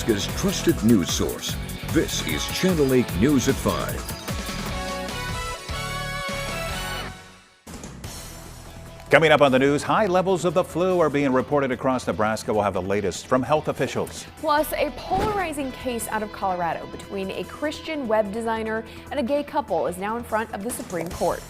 Nebraska's trusted news source. This is Channel 8 News at 5. Coming up on the news, high levels of the flu are being reported across Nebraska. We'll have the latest from health officials. Plus, a polarizing case out of Colorado between a Christian web designer and a gay couple is now in front of the Supreme Court.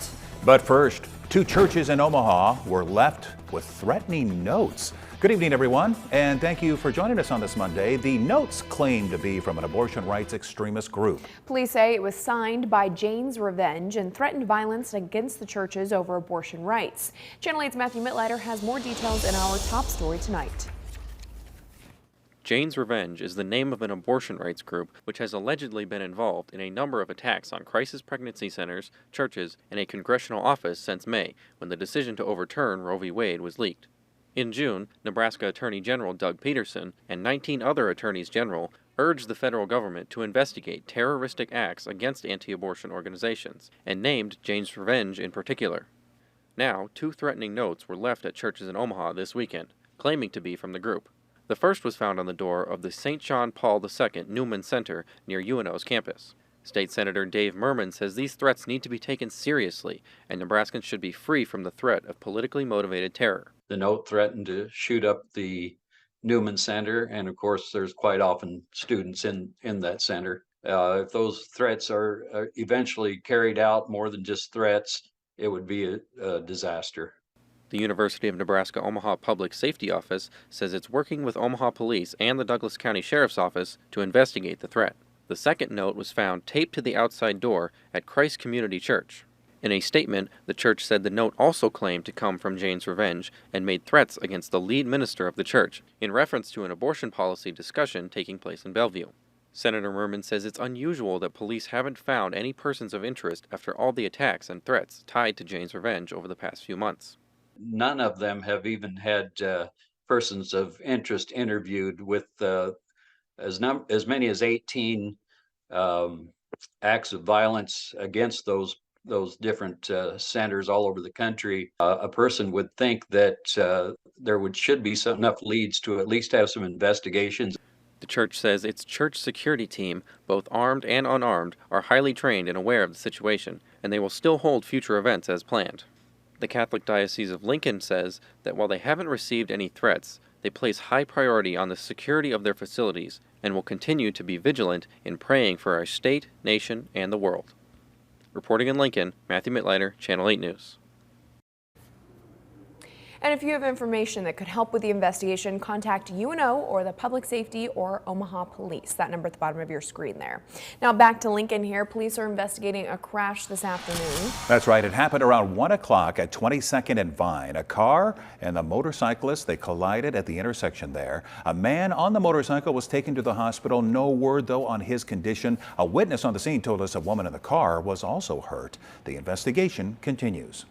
But first, 2 churches in Omaha were left with threatening notes. Good evening, everyone, and thank you for joining us on this Monday. The notes claim to be from an abortion rights extremist group. Police say it was signed by Jane's Revenge and threatened violence against the churches over abortion rights. Channel 8's Matthew Mittleider has more details in our top story tonight. Jane's Revenge is the name of an abortion rights group which has allegedly been involved in a number of attacks on crisis pregnancy centers, churches, and a congressional office since May, when the decision to overturn Roe v. Wade was leaked. In June, Nebraska Attorney General Doug Peterson and 19 other attorneys general urged the federal government to investigate terroristic acts against anti-abortion organizations, and named Jane's Revenge in particular. Now, 2 threatening notes were left at churches in Omaha this weekend, claiming to be from the group. The first was found on the door of the St. John Paul II Newman Center near UNO's campus. State Senator Dave Merman says these threats need to be taken seriously, and Nebraskans should be free from the threat of politically motivated terror. The note threatened to shoot up the Newman Center, and of course there's quite often students in that center. If those threats are eventually carried out, more than just threats, it would be a disaster. The University of Nebraska Omaha Public Safety Office says it's working with Omaha Police and the Douglas County Sheriff's Office to investigate the threat. The second note was found taped to the outside door at Christ Community Church. In a statement, the church said the note also claimed to come from Jane's Revenge and made threats against the lead minister of the church in reference to an abortion policy discussion taking place in Bellevue. Senator Merman says it's unusual that police haven't found any persons of interest after all the attacks and threats tied to Jane's Revenge over the past few months. None of them have even had persons of interest interviewed, with as many as 18 acts of violence against those different centers all over the country. A person would think that there should be enough leads to at least have some investigations. The church says its church security team, both armed and unarmed, are highly trained and aware of the situation, and they will still hold future events as planned. The Catholic Diocese of Lincoln says that while they haven't received any threats, they place high priority on the security of their facilities and will continue to be vigilant in praying for our state, nation, and the world. Reporting in Lincoln, Matthew Mittleider, Channel 8 News. And if you have information that could help with the investigation, contact UNO or the Public Safety or Omaha Police. That number at the bottom of your screen there. Now back to Lincoln here. Police are investigating a crash this afternoon. That's right. It happened around 1 o'clock at 22nd and Vine. A car and a motorcyclist, they collided at the intersection there. A man on the motorcycle was taken to the hospital. No word, though, on his condition. A witness on the scene told us a woman in the car was also hurt. The investigation continues.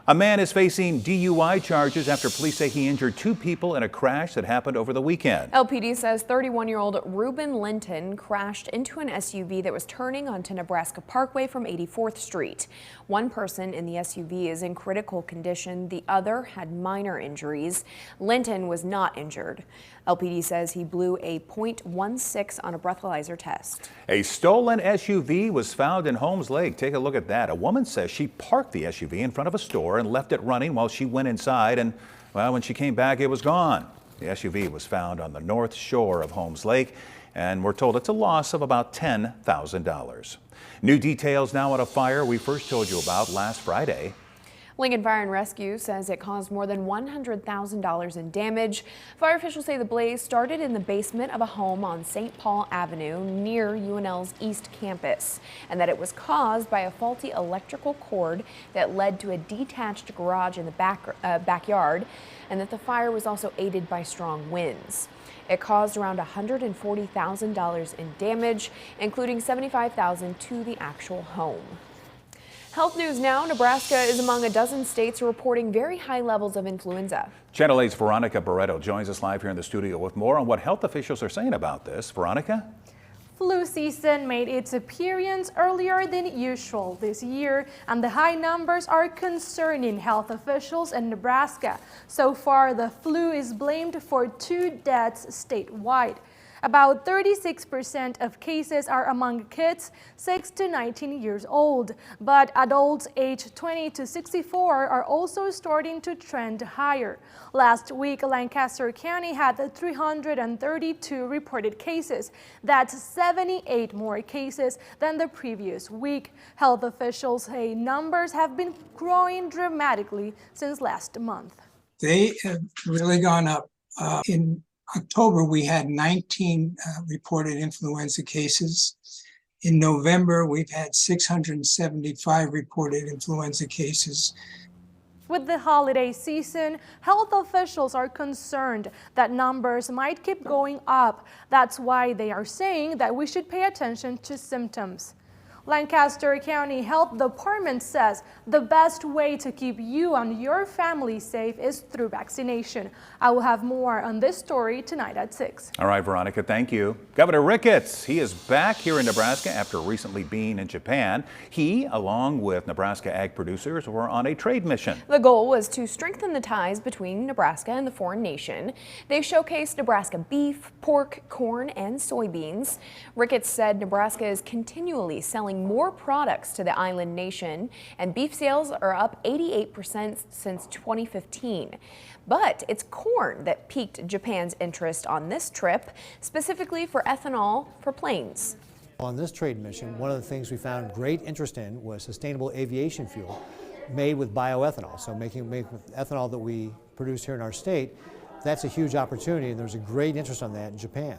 A man is facing DUI charges after police say he injured 2 people in a crash that happened over the weekend. LPD says 31-year-old Reuben Linton crashed into an SUV that was turning onto Nebraska Parkway from 84th Street. One person in the SUV is in critical condition. The other had minor injuries. Linton was not injured. LPD says he blew a .16 on a breathalyzer test. A stolen SUV was found in Holmes Lake. Take a look at that. A woman says she parked the SUV in front of a store and left it running while she went inside, and well, when she came back, it was gone. The SUV was found on the north shore of Holmes Lake, and we're told it's a loss of about $10,000. New details now on a fire we first told you about last Friday. Lincoln Fire and Rescue says it caused more than $100,000 in damage. Fire officials say the blaze started in the basement of a home on St. Paul Avenue near UNL's East Campus, and that it was caused by a faulty electrical cord that led to a detached garage in the backyard, and that the fire was also aided by strong winds. It caused around $140,000 in damage, including $75,000 to the actual home. Health news now. Nebraska is among a dozen states reporting very high levels of influenza. Channel 8's Veronica Barreto joins us live here in the studio with more on what health officials are saying about this. Veronica? Flu season made its appearance earlier than usual this year, and the high numbers are concerning health officials in Nebraska. So far, the flu is blamed for 2 deaths statewide. About 36% of cases are among kids 6 to 19 years old, but adults aged 20 to 64 are also starting to trend higher. Last week, Lancaster County had 332 reported cases. That's 78 more cases than the previous week. Health officials say numbers have been growing dramatically since last month. They have really gone up. In October, we had 19 reported influenza cases. In November, we've had 675 reported influenza cases. With the holiday season, health officials are concerned that numbers might keep going up. That's why they are saying that we should pay attention to symptoms. Lancaster County Health Department says the best way to keep you and your family safe is through vaccination. I will have more on this story tonight at 6. All right, Veronica, thank you. Governor Ricketts, he is back here in Nebraska after recently being in Japan. He, along with Nebraska ag producers, were on a trade mission. The goal was to strengthen the ties between Nebraska and the foreign nation. They showcased Nebraska beef, pork, corn, and soybeans. Ricketts said Nebraska is continually selling more products to the island nation, and beef sales are up 88% since 2015. But it's corn that piqued Japan's interest on this trip, specifically for ethanol for planes. On this trade mission, one of the things we found great interest in was sustainable aviation fuel made with bioethanol. So making ethanol that we produce here in our state, that's a huge opportunity, and there's a great interest on that in Japan.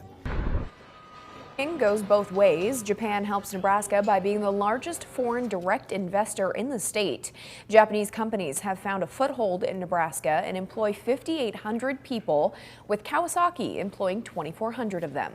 Goes both ways. Japan helps Nebraska by being the largest foreign direct investor in the state. Japanese companies have found a foothold in Nebraska and employ 5,800 people, with Kawasaki employing 2,400 of them.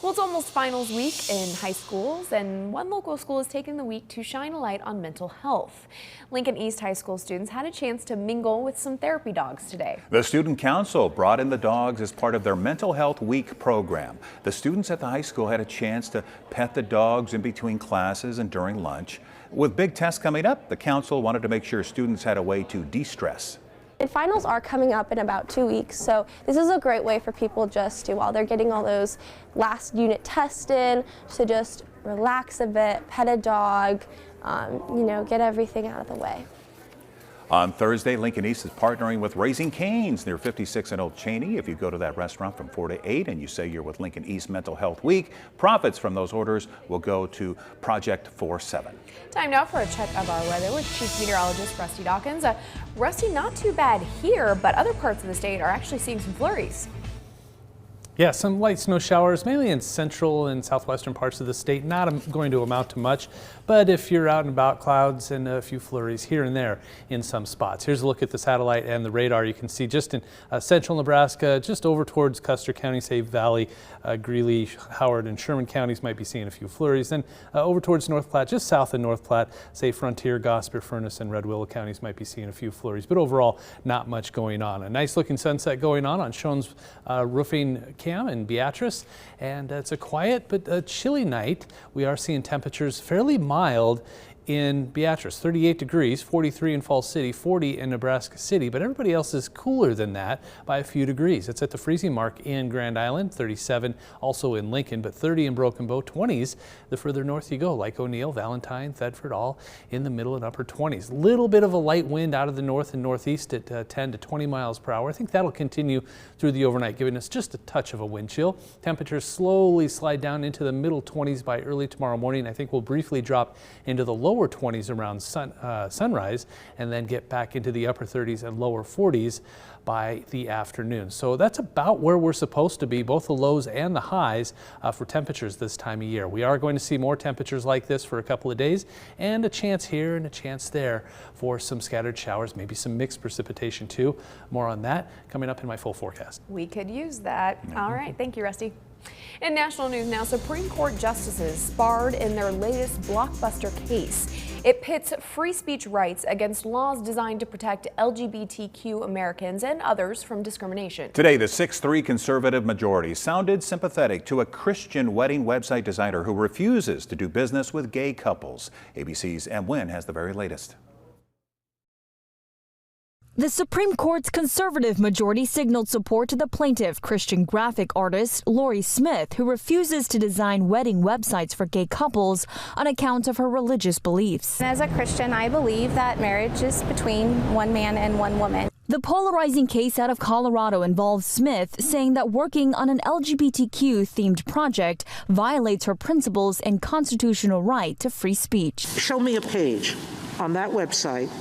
Well, it's almost finals week in high schools, and one local school is taking the week to shine a light on mental health. Lincoln East High School students had a chance to mingle with some therapy dogs today. The Student Council brought in the dogs as part of their Mental Health Week program. The students at the high school had a chance to pet the dogs in between classes and during lunch. With big tests coming up, the council wanted to make sure students had a way to de-stress. And finals are coming up in about 2 weeks, so this is a great way for people just to, while they're getting all those last unit tests in, to just relax a bit, pet a dog, get everything out of the way. On Thursday, Lincoln East is partnering with Raising Cane's near 56 and Old Cheney. If you go to that restaurant from 4 to 8 and you say you're with Lincoln East Mental Health Week, profits from those orders will go to Project 47. Time now for a check of our weather with Chief Meteorologist Rusty Dawkins. Rusty, not too bad here, but other parts of the state are actually seeing some flurries. Yeah, some light snow showers, mainly in central and southwestern parts of the state. Not going to amount to much, but if you're out and about, clouds and a few flurries here and there in some spots. Here's a look at the satellite and the radar. You can see just in central Nebraska, just over towards Custer County, say Valley, Greeley, Howard, and Sherman counties might be seeing a few flurries. Then over towards North Platte, just south of North Platte, say Frontier, Gosper, Furnace, and Red Willow counties might be seeing a few flurries. But overall, not much going on. A nice looking sunset going on Schoen's Roofing Cam in Beatrice, and it's a quiet but a chilly night. We are seeing temperatures fairly mild in Beatrice, 38 degrees, 43 in Falls City, 40 in Nebraska City, but everybody else is cooler than that by a few degrees. It's at the freezing mark in Grand Island, 37 also in Lincoln, but 30 in Broken Bow, 20s the further north you go, like O'Neill, Valentine, Thedford, all in the middle and upper 20s. Little bit of a light wind out of the north and northeast at 10 to 20 miles per hour. I think that'll continue through the overnight, giving us just a touch of a wind chill. Temperatures slowly slide down into the middle 20s by early tomorrow morning. I think we'll briefly drop into the lower 20s around sunrise, and then get back into the upper 30s and lower 40s by the afternoon. So that's about where we're supposed to be, both the lows and the highs for temperatures this time of year. We are going to see more temperatures like this for a couple of days, and a chance here and a chance there for some scattered showers, maybe some mixed precipitation too. More on that coming up in my full forecast. We could use that. All right, thank you, Rusty. In national news now, Supreme Court justices sparred in their latest blockbuster case. It pits free speech rights against laws designed to protect LGBTQ Americans and others from discrimination. Today, the 6-3 conservative majority sounded sympathetic to a Christian wedding website designer who refuses to do business with gay couples. ABC's Em Nguyen has the very latest. The Supreme Court's conservative majority signaled support to the plaintiff, Christian graphic artist Lori Smith, who refuses to design wedding websites for gay couples on account of her religious beliefs. As a Christian, I believe that marriage is between one man and one woman. The polarizing case out of Colorado involves Smith saying that working on an LGBTQ-themed project violates her principles and constitutional right to free speech. Show me a page on that website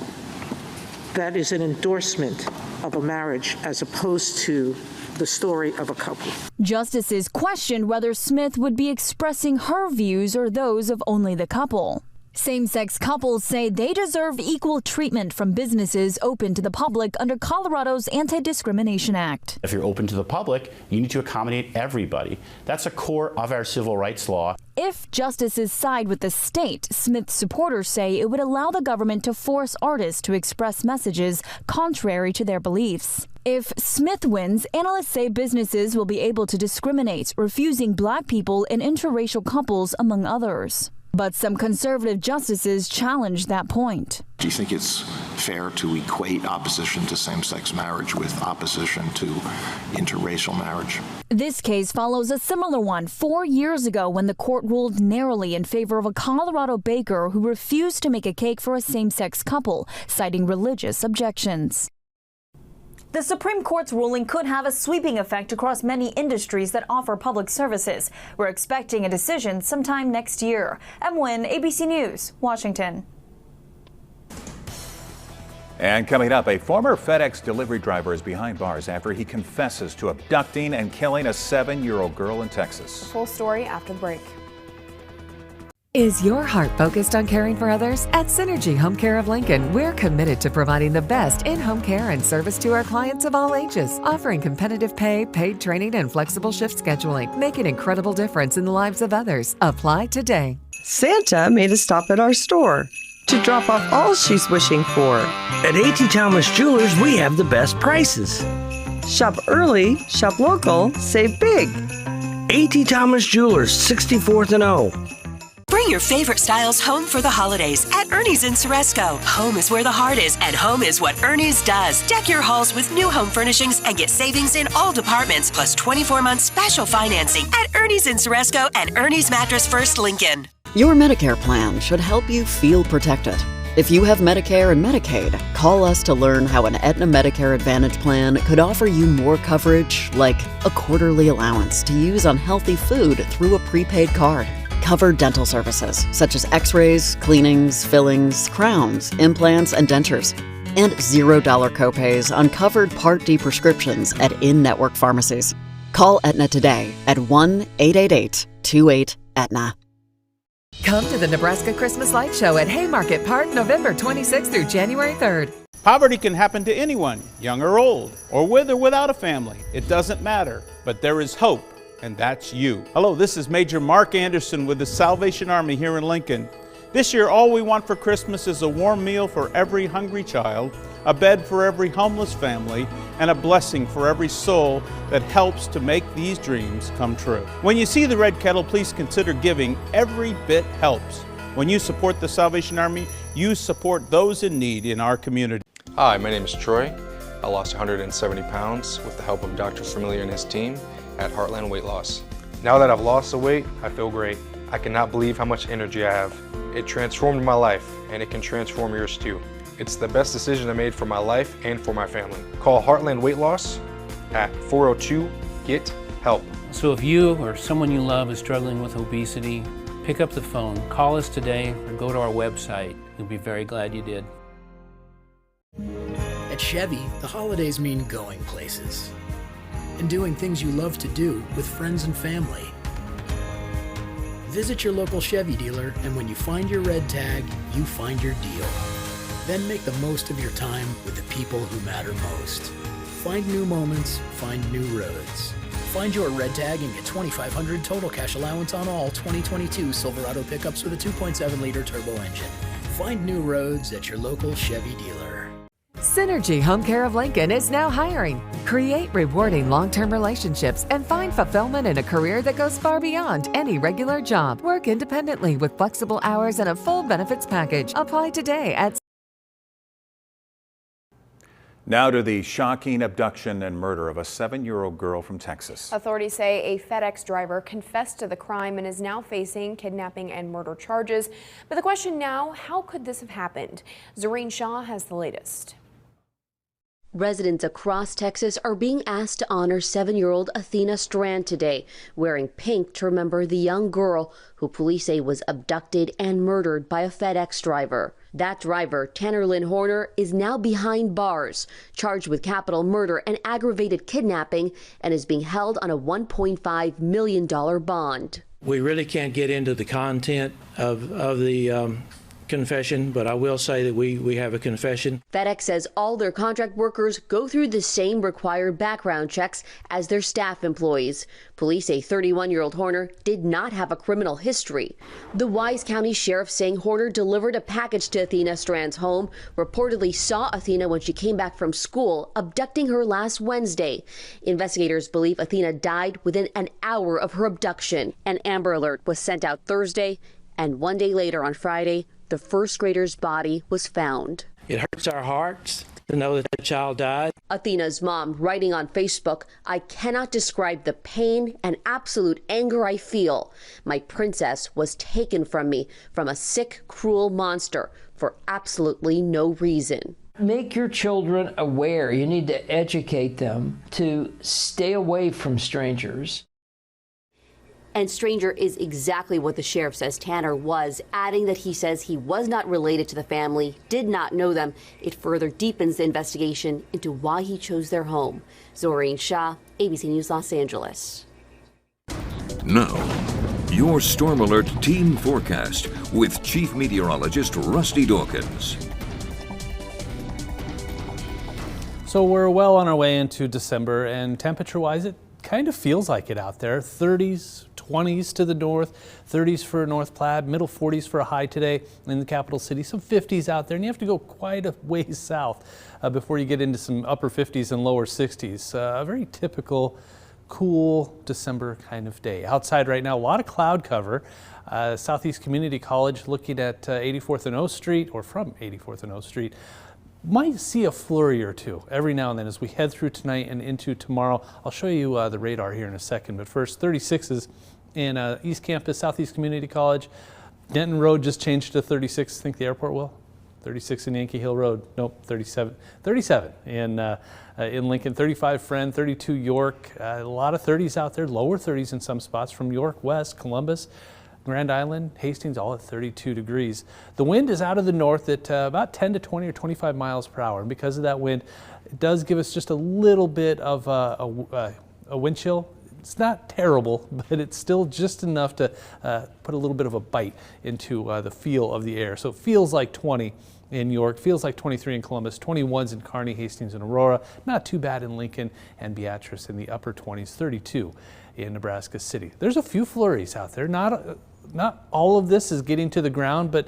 that is an endorsement of a marriage as opposed to the story of a couple. Justices questioned whether Smith would be expressing her views or those of only the couple. Same-sex couples say they deserve equal treatment from businesses open to the public under Colorado's Anti-Discrimination Act. If you're open to the public, you need to accommodate everybody. That's a core of our civil rights law. If justices side with the state, Smith's supporters say it would allow the government to force artists to express messages contrary to their beliefs. If Smith wins, analysts say businesses will be able to discriminate, refusing black people and interracial couples, among others. But some conservative justices challenge that point. Do you think it's fair to equate opposition to same-sex marriage with opposition to interracial marriage? This case follows a similar one 4 years ago when the court ruled narrowly in favor of a Colorado baker who refused to make a cake for a same-sex couple, citing religious objections. The Supreme Court's ruling could have a sweeping effect across many industries that offer public services. We're expecting a decision sometime next year. Em Nguyen, ABC News, Washington. And coming up, a former FedEx delivery driver is behind bars after he confesses to abducting and killing a 7-year-old girl in Texas. Full story after the break. Is your heart focused on caring for others? At Synergy Home Care of Lincoln, we're committed to providing the best in-home care and service to our clients of all ages, offering competitive pay, paid training, and flexible shift scheduling. Make an incredible difference in the lives of others. Apply today. Santa made a stop at our store to drop off all she's wishing for. At A.T. Thomas Jewelers, we have the best prices. Shop early, shop local, save big. A.T. Thomas Jewelers, 64th and O. Bring your favorite styles home for the holidays at Ernie's in Ceresco. Home is where the heart is, and home is what Ernie's does. Deck your halls with new home furnishings and get savings in all departments, plus 24-month special financing at Ernie's in Ceresco and Ernie's Mattress First Lincoln. Your Medicare plan should help you feel protected. If you have Medicare and Medicaid, call us to learn how an Aetna Medicare Advantage plan could offer you more coverage, like a quarterly allowance to use on healthy food through a prepaid card. Covered dental services, such as x-rays, cleanings, fillings, crowns, implants, and dentures. And $0 copays on covered Part D prescriptions at in-network pharmacies. Call Aetna today at 1-888-28-AETNA. Come to the Nebraska Christmas Light Show at Haymarket Park, November 26th through January 3rd. Poverty can happen to anyone, young or old, or with or without a family. It doesn't matter, but there is hope. And that's you. Hello, this is Major Mark Anderson with the Salvation Army here in Lincoln. This year, all we want for Christmas is a warm meal for every hungry child, a bed for every homeless family, and a blessing for every soul that helps to make these dreams come true. When you see the red kettle, please consider giving. Every bit helps. When you support the Salvation Army, you support those in need in our community. Hi, my name is Troy. I lost 170 pounds with the help of Dr. Familiar and his team at Heartland Weight Loss. Now that I've lost the weight, I feel great. I cannot believe how much energy I have. It transformed my life, and it can transform yours too. It's the best decision I made for my life and for my family. Call Heartland Weight Loss at 402-GET-HELP. So if you or someone you love is struggling with obesity, pick up the phone, call us today, or go to our website. You'll be very glad you did. At Chevy, the holidays mean going places and doing things you love to do with friends and family. Visit your local Chevy dealer, and when you find your red tag, you find your deal. Then make the most of your time with the people who matter most. Find new moments, find new roads. Find your red tag and get $2,500 total cash allowance on all 2022 Silverado pickups with a 2.7-liter turbo engine. Find new roads at your local Chevy dealer. Synergy Home Care of Lincoln is now hiring. Create rewarding long-term relationships and find fulfillment in a career that goes far beyond any regular job. Work independently with flexible hours and a full benefits package. Apply today at Now to the shocking abduction and murder of a 7-year-old girl from Texas. Authorities say a FedEx driver confessed to the crime and is now facing kidnapping and murder charges. But the question now, how could this have happened? Zoreen Shaw has the latest. Residents across Texas are being asked to honor 7-year-old Athena Strand today, wearing pink to remember the young girl who police say was abducted and murdered by a FedEx driver. That driver, Tanner Lynn Horner, is now behind bars, charged with capital murder and aggravated kidnapping, and is being held on a $1.5 million bond. We really can't get into the content of the confession, but I will say that we have a confession. FedEx says all their contract workers go through the same required background checks as their staff employees. Police say 31-year-old Horner did not have a criminal history. The Wise County Sheriff saying Horner delivered a package to Athena Strand's home, reportedly saw Athena when she came back from school, abducting her last Wednesday. Investigators believe Athena died within an hour of her abduction. An Amber Alert was sent out Thursday, and 1 day later on Friday, the first grader's body was found. It hurts our hearts to know that that child died. Athena's mom writing on Facebook, "I cannot describe the pain and absolute anger I feel. My princess was taken from me from a sick, cruel monster for absolutely no reason." Make your children aware. You need to educate them to stay away from strangers. And stranger is exactly what the sheriff says Tanner was, adding that he says he was not related to the family, did not know them. It further deepens the investigation into why he chose their home. Zoreen Shaw, ABC News, Los Angeles. Now, your Storm Alert team forecast with Chief Meteorologist Rusty Dawkins. So we're well on our way into December, and temperature-wise, it kind of feels like it out there. 30s, 20s to the north, 30s for North Platte, middle 40s for a high today in the capital city, some 50s out there, and you have to go quite a ways south before you get into some upper 50s and lower 60s. A very typical cool December kind of day. Outside right now, a lot of cloud cover. Southeast Community College looking at 84th and O Street, or from 84th and O Street. Might see a flurry or two every now and then as we head through tonight and into tomorrow. I'll show you the radar here in a second, but first 36s in East Campus, Southeast Community College. Denton Road just changed to 36, I think the airport will. 36 in Yankee Hill Road, nope, 37. 37 in Lincoln, 35 Friend, 32 York. A lot of 30s out there, lower 30s in some spots from York West, Columbus, Grand Island, Hastings, all at 32 degrees. The wind is out of the north at about 10 to 20 or 25 miles per hour. And because of that wind, it does give us just a little bit of a wind chill. It's not terrible, but it's still just enough to put a little bit of a bite into the feel of the air. So it feels like 20 in York, feels like 23 in Columbus, 21s in Kearney, Hastings, and Aurora. Not too bad in Lincoln and Beatrice in the upper 20s, 32 in Nebraska City. There's a few flurries out there. Not all of this is getting to the ground, but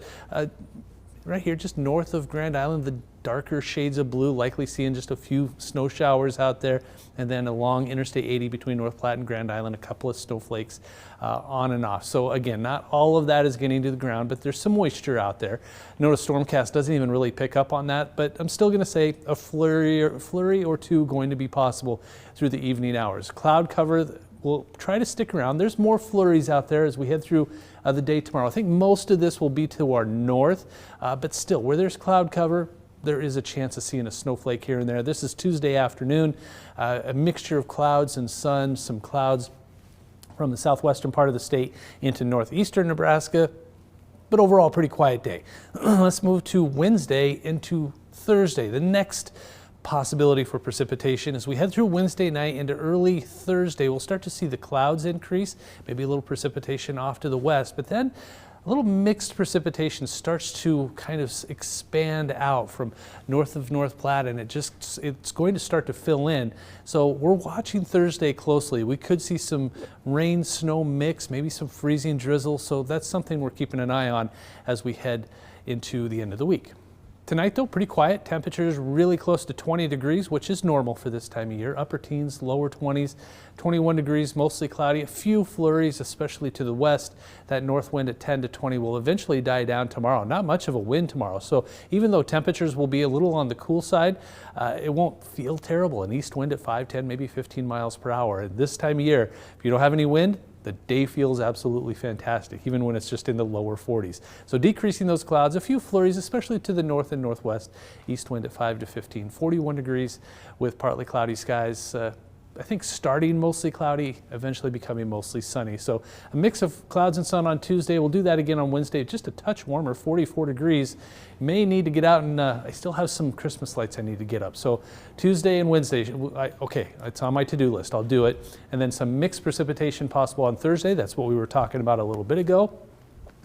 right here just north of Grand Island, the darker shades of blue, likely seeing just a few snow showers out there, and then along Interstate 80 between North Platte and Grand Island, a couple of snowflakes on and off. So again, not all of that is getting to the ground, but there's some moisture out there. Notice Stormcast doesn't even really pick up on that, but I'm still going to say a flurry or two going to be possible through the evening hours. Cloud cover will try to stick around. There's more flurries out there as we head through the day tomorrow. I think most of this will be to our north, but still, where there's cloud cover, there is a chance of seeing a snowflake here and there. This is Tuesday afternoon, a mixture of clouds and sun, some clouds from the southwestern part of the state into northeastern Nebraska, but overall pretty quiet day. Let's move to Wednesday into Thursday. The next possibility for precipitation as we head through Wednesday night into early Thursday. We'll start to see the clouds increase, maybe a little precipitation off to the west, but then a little mixed precipitation starts to kind of expand out from north of North Platte, and it's going to start to fill in. So we're watching Thursday closely. We could see some rain snow mix, maybe some freezing drizzle. So that's something we're keeping an eye on as we head into the end of the week. Tonight, though, pretty quiet. Temperatures really close to 20 degrees, which is normal for this time of year. Upper teens, lower 20s, 21 degrees, mostly cloudy. A few flurries, especially to the west. That north wind at 10 to 20 will eventually die down tomorrow. Not much of a wind tomorrow. So even though temperatures will be a little on the cool side, it won't feel terrible. An east wind at 5, 10, maybe 15 miles per hour. At this time of year, if you don't have any wind, the day feels absolutely fantastic, even when it's just in the lower 40s. So decreasing those clouds, a few flurries, especially to the north and northwest. East wind at 5 to 15, 41 degrees with partly cloudy skies. I think starting mostly cloudy, eventually becoming mostly sunny. So a mix of clouds and sun on Tuesday. We'll do that again on Wednesday, just a touch warmer, 44 degrees. May need to get out, and I still have some Christmas lights I need to get up. So Tuesday and Wednesday, okay, it's on my to-do list. I'll do it. And then some mixed precipitation possible on Thursday. That's what we were talking about a little bit ago.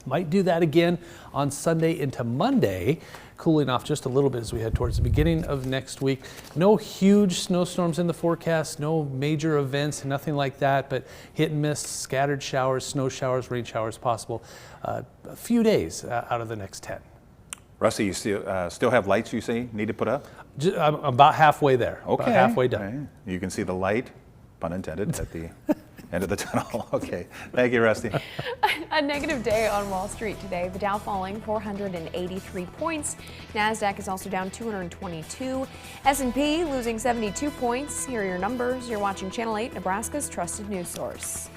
Might do that again on Sunday into Monday, cooling off just a little bit as we head towards the beginning of next week. No huge snowstorms in the forecast, no major events, nothing like that, but hit and miss, scattered showers, snow showers, rain showers possible a few days out of the next 10. Rusty, you still have lights you see need to put up? I'm about halfway there, okay. About halfway done. Okay. You can see the light, pun intended, at the end of the tunnel. Okay, thank you, Rusty. A negative day on Wall Street today. The Dow falling 483 points. NASDAQ is also down 222. S&P losing 72 points. Here are your numbers. You're watching Channel 8, Nebraska's trusted news source.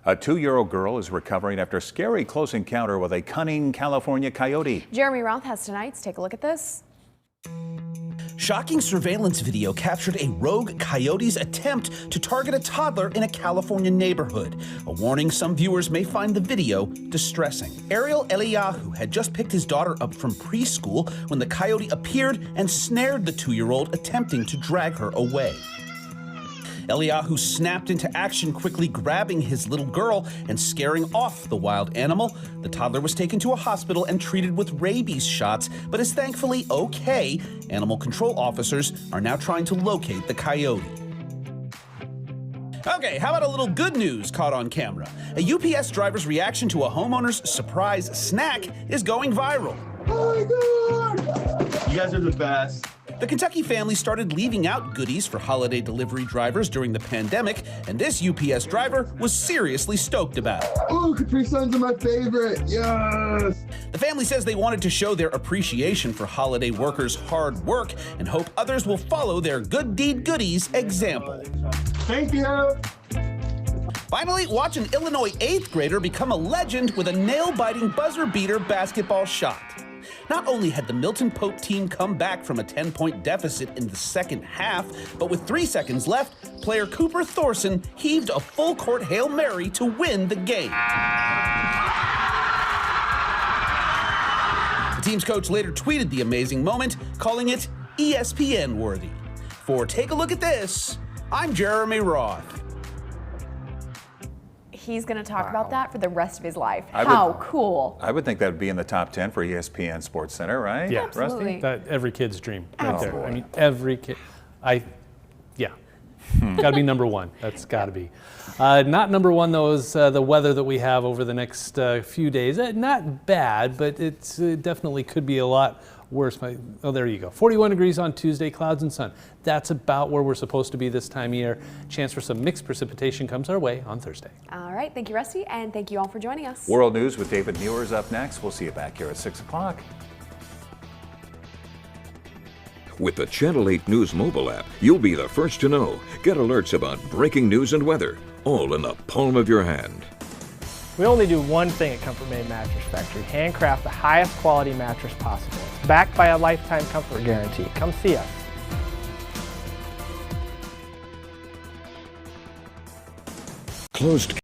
A 2-year-old girl is recovering after a scary close encounter with a cunning California coyote. Jeremy Roth has tonight's. Take a look at this. Shocking surveillance video captured a rogue coyote's attempt to target a toddler in a California neighborhood. A warning, some viewers may find the video distressing. Ariel Eliyahu had just picked his daughter up from preschool when the coyote appeared and snared the 2-year-old, attempting to drag her away. Eliyahu snapped into action, quickly grabbing his little girl and scaring off the wild animal. The toddler was taken to a hospital and treated with rabies shots, but is thankfully okay. Animal control officers are now trying to locate the coyote. Okay, how about a little good news caught on camera? A UPS driver's reaction to a homeowner's surprise snack is going viral. Oh my God! You guys are the best. The Kentucky family started leaving out goodies for holiday delivery drivers during the pandemic, and this UPS driver was seriously stoked about it. Ooh, Capri Suns are my favorite, yes! The family says they wanted to show their appreciation for holiday workers' hard work and hope others will follow their good deed goodies example. Thank you! Finally, watch an Illinois 8th grader become a legend with a nail-biting buzzer-beater basketball shot. Not only had the Milton Pope team come back from a 10-point deficit in the second half, but with 3 seconds left, player Cooper Thorson heaved a full-court Hail Mary to win the game. The team's coach later tweeted the amazing moment, calling it ESPN-worthy. For Take a Look at This, I'm Jeremy Roth. He's going to talk about that for the rest of his life. How cool. I would think that would be in the top 10 for ESPN Sports Center, right? Yeah, absolutely. That every kid's dream right Absolutely. there. I mean, every kid. Got to be number one. That's got to be. Not number one, though, is the weather that we have over the next few days. Not bad, but it definitely could be a lot worse. Oh, there you go. 41 degrees on Tuesday, clouds and sun. That's about where we're supposed to be this time of year. Chance for some mixed precipitation comes our way on Thursday. All right. Thank you, Rusty, and thank you all for joining us. World News with David Muir is up next. We'll see you back here at 6 o'clock. With the Channel 8 News mobile app, you'll be the first to know. Get alerts about breaking news and weather, all in the palm of your hand. We only do one thing at Comfort Made Mattress Factory, handcraft the highest quality mattress possible. It's backed by a lifetime comfort guarantee. Come see us. Closed